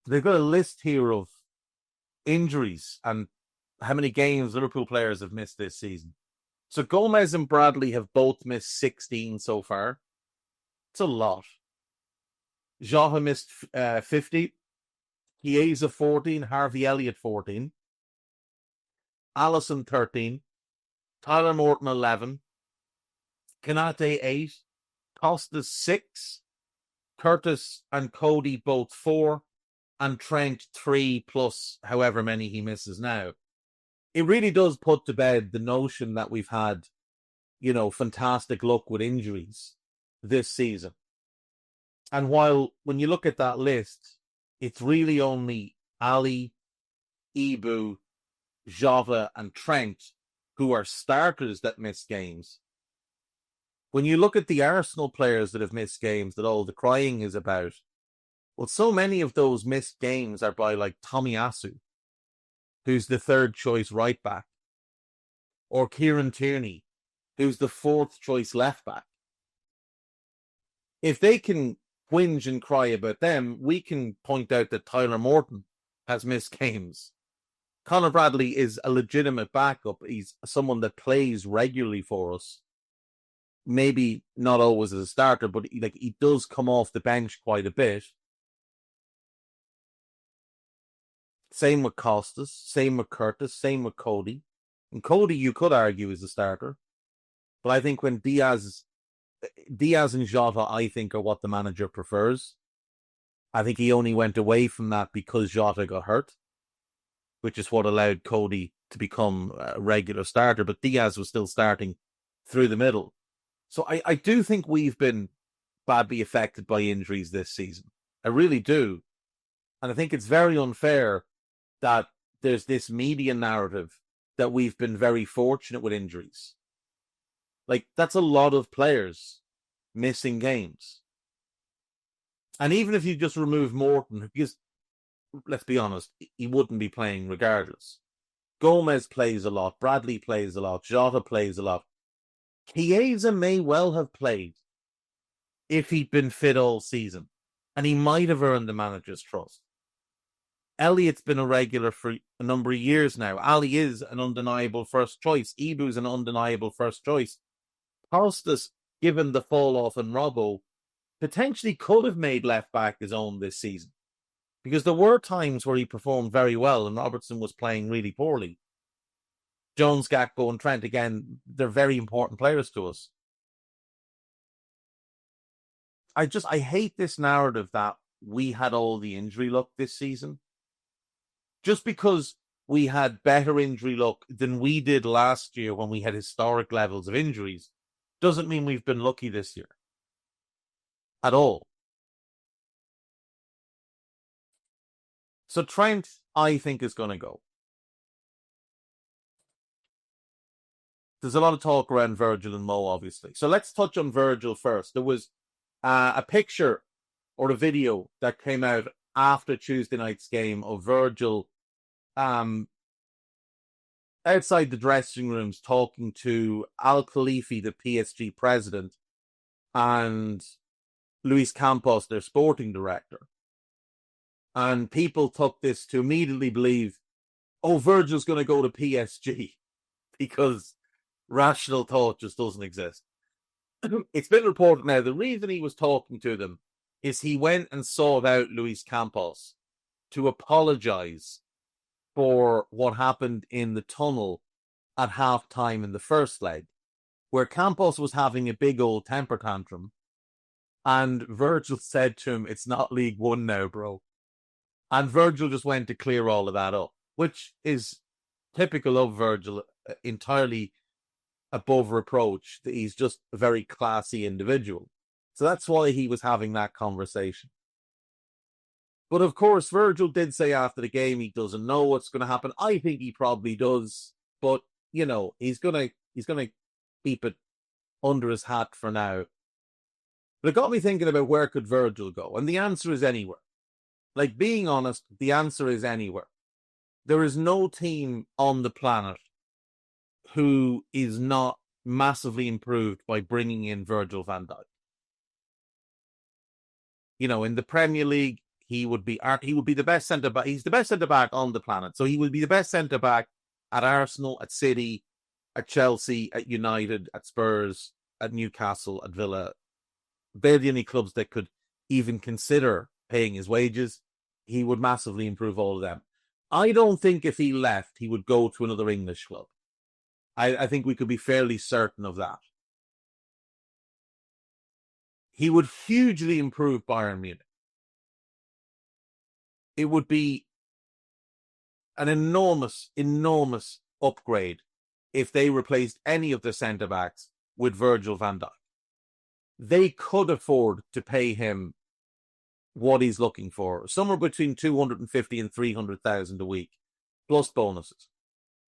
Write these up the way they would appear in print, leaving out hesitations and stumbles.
They've got a list here of injuries and how many games Liverpool players have missed this season. So Gomez and Bradley have both missed 16 so far. It's a lot. Jota missed 50. Chiesa 14. Harvey Elliott 14. Allison 13. Tyler Morton 11. Kanate 8. Costa 6. Curtis and Cody both 4. And Trent 3 plus however many he misses now. It really does put to bed the notion that we've had, fantastic luck with injuries this season. And while when you look at that list, it's really only Ali, Ibu, Jota, and Trent who are starters that miss games. When you look at the Arsenal players that have missed games that all the crying is about, well, so many of those missed games are by like Tomiyasu, who's the third choice right back, or Kieran Tierney, who's the fourth choice left back. If they can whinge and cry about them, we can point out that Tyler Morton has missed games. Conor Bradley is a legitimate backup. He's someone that plays regularly for us. Maybe not always as a starter, but he does come off the bench quite a bit. Same with Costas, same with Curtis, same with Cody. And Cody, you could argue, is a starter. But I think when Diaz and Jota, I think, are what the manager prefers. I think he only went away from that because Jota got hurt, which is what allowed Cody to become a regular starter. But Diaz was still starting through the middle. So I do think we've been badly affected by injuries this season. I really do. And I think it's very unfair that there's this media narrative that we've been very fortunate with injuries. Like, that's a lot of players missing games. And even if you just remove Morton, because, let's be honest, he wouldn't be playing regardless. Gomez plays a lot. Bradley plays a lot. Jota plays a lot. Chiesa may well have played if he'd been fit all season. And he might have earned the manager's trust. Elliott's been a regular for a number of years now. Ali is an undeniable first choice. Ibu's an undeniable first choice. Costas, given the fall off in Robbo, potentially could have made left back his own this season. Because there were times where he performed very well and Robertson was playing really poorly. Jones, Gakpo, and Trent, again, they're very important players to us. I hate this narrative that we had all the injury luck this season. Just because we had better injury luck than we did last year when we had historic levels of injuries doesn't mean we've been lucky this year. At all. So Trent, I think, is going to go. There's a lot of talk around Virgil and Mo, obviously. So let's touch on Virgil first. There was a picture or a video that came out after Tuesday night's game of Virgil outside the dressing rooms talking to Al Khalifi, the PSG president, and Luis Campos, their sporting director. And people took this to immediately believe, oh, Virgil's going to go to PSG because rational thought just doesn't exist. It's been reported now, the reason he was talking to them is he went and sought out Luis Campos to apologize for what happened in the tunnel at halftime in the first leg, where Campos was having a big old temper tantrum, and Virgil said to him, "It's not League One now, bro." And Virgil just went to clear all of that up, which is typical of Virgil, entirely above reproach. That he's just a very classy individual. So that's why he was having that conversation. But of course, Virgil did say after the game he doesn't know what's going to happen. I think he probably does, but he's gonna keep it under his hat for now. But it got me thinking about where could Virgil go, and the answer is anywhere. Like, being honest, the answer is anywhere. There is no team on the planet who is not massively improved by bringing in Virgil van Dijk. In the Premier League, he would be the best centre back. He's the best centre back on the planet. So he would be the best centre back at Arsenal, at City, at Chelsea, at United, at Spurs, at Newcastle, at Villa. Barely any clubs that could even consider paying his wages. He would massively improve all of them. I don't think if he left, he would go to another English club. I think we could be fairly certain of that. He would hugely improve Bayern Munich. It would be an enormous, enormous upgrade if they replaced any of the centre-backs with Virgil van Dijk. They could afford to pay him what he's looking for, somewhere between 250 and 300,000 a week, plus bonuses.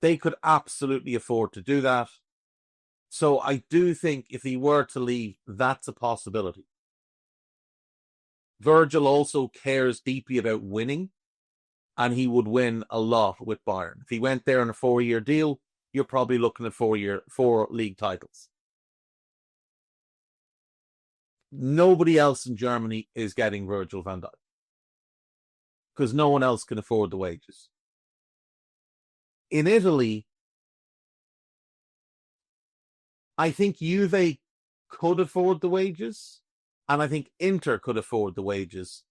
They could absolutely afford to do that. So I do think if he were to leave, that's a possibility. Virgil also cares deeply about winning, and he would win a lot with Bayern. If he went there on a 4-year deal, you're probably looking at 4 league titles. Nobody else in Germany is getting Virgil van Dijk because no one else can afford the wages. In Italy, I think Juve could afford the wages, and I think Inter could afford the wages.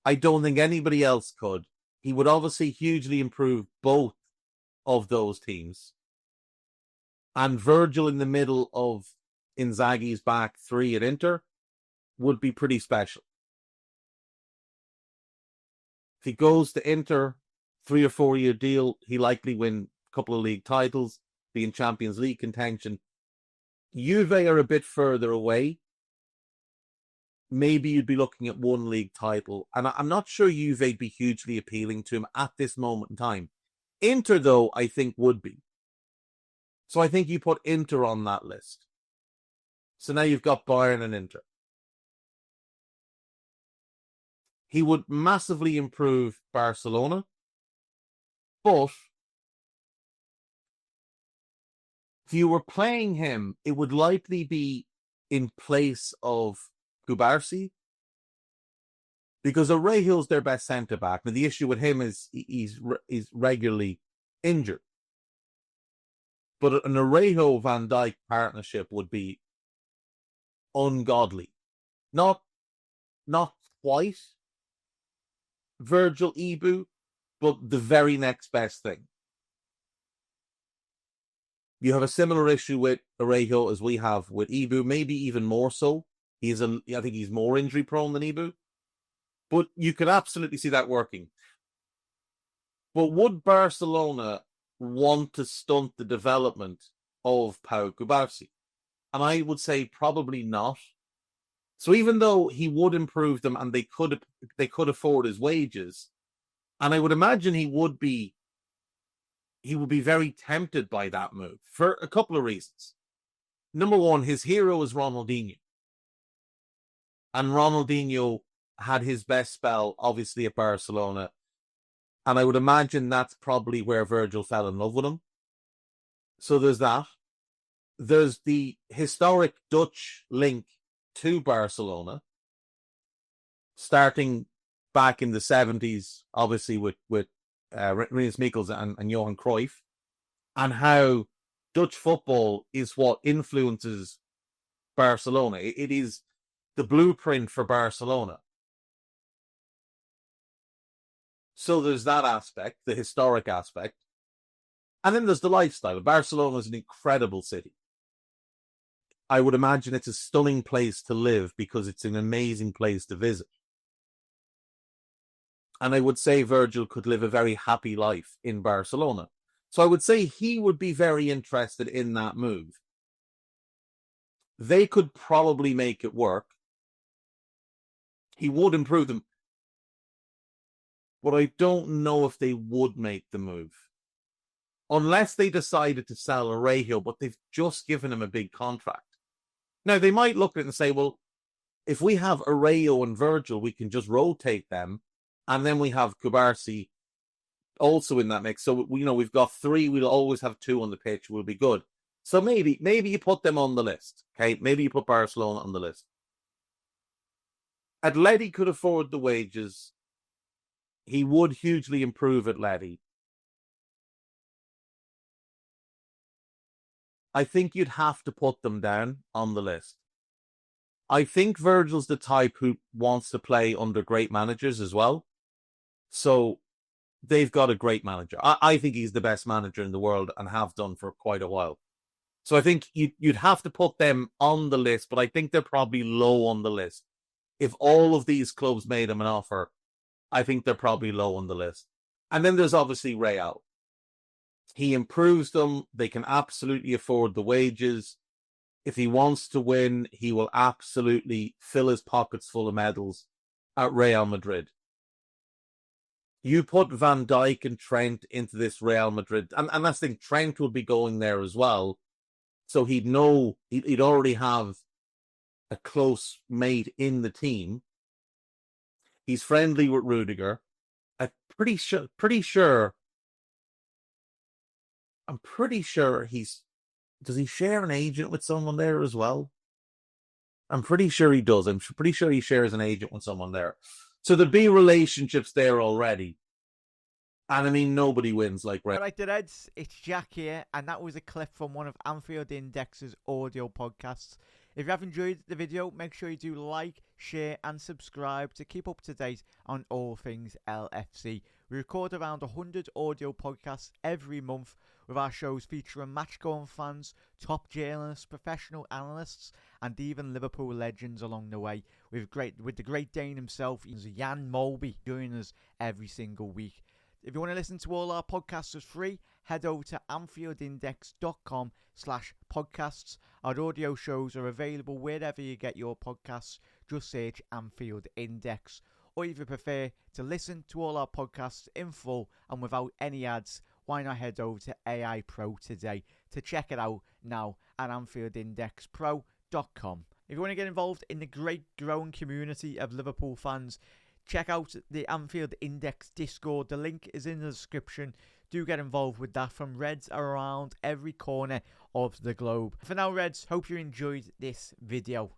I don't think anybody else could. He would obviously hugely improve both of those teams. And Virgil in the middle of Inzaghi's back three at Inter would be pretty special. If he goes to Inter, 3 or 4 year deal, he likely win a couple of league titles, be in Champions League contention. Juve are a bit further away. Maybe you'd be looking at 1 league title. And I'm not sure Juve'd be hugely appealing to him at this moment in time. Inter, though, I think would be. So I think you put Inter on that list. So now you've got Bayern and Inter. He would massively improve Barcelona. But if you were playing him, it would likely be in place of Kubarsi, because Araujo's their best centre-back. Now, the issue with him is he's regularly injured. But an Araujo-Van Dijk partnership would be ungodly. Not quite Virgil Ibu, but the very next best thing. You have a similar issue with Araujo as we have with Ibu, maybe even more so. I think he's more injury prone than Ibu. But you could absolutely see that working. But would Barcelona want to stunt the development of Pau Kubarsi? And I would say probably not. So even though he would improve them and they could afford his wages, and I would imagine he would be very tempted by that move for a couple of reasons. Number one, his hero is Ronaldinho. And Ronaldinho had his best spell, obviously, at Barcelona. And I would imagine that's probably where Virgil fell in love with him. So there's that. There's the historic Dutch link to Barcelona, starting back in the 70s, obviously, with Rinus Michels and Johan Cruyff, and how Dutch football is what influences Barcelona. It is the blueprint for Barcelona. So there's that aspect, the historic aspect. And then there's the lifestyle. Barcelona is an incredible city. I would imagine it's a stunning place to live because it's an amazing place to visit. And I would say Virgil could live a very happy life in Barcelona. So I would say he would be very interested in that move. They could probably make it work. He would improve them. But I don't know if they would make the move. Unless they decided to sell Araujo, but they've just given him a big contract. Now, they might look at it and say, well, if we have Araujo and Virgil, we can just rotate them. And then we have Kubarsi also in that mix. So, we've got 3. We'll always have 2 on the pitch. We'll be good. So maybe you put them on the list. Okay, maybe you put Barcelona on the list. Atleti could afford the wages. He would hugely improve Atleti. I think you'd have to put them down on the list. I think Virgil's the type who wants to play under great managers as well. So they've got a great manager. I think he's the best manager in the world and have done for quite a while. So I think you'd have to put them on the list, but I think they're probably low on the list. If all of these clubs made him an offer, I think they're probably low on the list. And then there's obviously Real. He improves them. They can absolutely afford the wages. If he wants to win, he will absolutely fill his pockets full of medals at Real Madrid. You put Van Dijk and Trent into this Real Madrid, and that's the thing, Trent would be going there as well. So he'd already have a close mate in the team. He's friendly with Rudiger. I'm pretty sure he's... Does he share an agent with someone there as well? I'm pretty sure he does. I'm pretty sure he shares an agent with someone there. So there'd be relationships there already. And I mean, nobody wins like Red. All right, the Reds, it's Jack here, and that was a clip from one of Anfield Index's audio podcasts. If you have enjoyed the video, make sure you do like, share, and subscribe to keep up to date on all things LFC. We record around 100 audio podcasts every month, with our shows featuring match-going fans, top journalists, professional analysts, and even Liverpool legends along the way. With the great Dane himself, Jan Molby, joining us every single week. If you want to listen to all our podcasts for free, head over to anfieldindex.com/podcasts. Our audio shows are available wherever you get your podcasts. Just search Anfield Index. Or if you prefer to listen to all our podcasts in full and without any ads, why not head over to AI Pro today to check it out now at AnfieldIndexPro.com. If you want to get involved in the great growing community of Liverpool fans, check out the Anfield Index Discord. The link is in the description. Do get involved with that from Reds around every corner of the globe. For now, Reds, hope you enjoyed this video.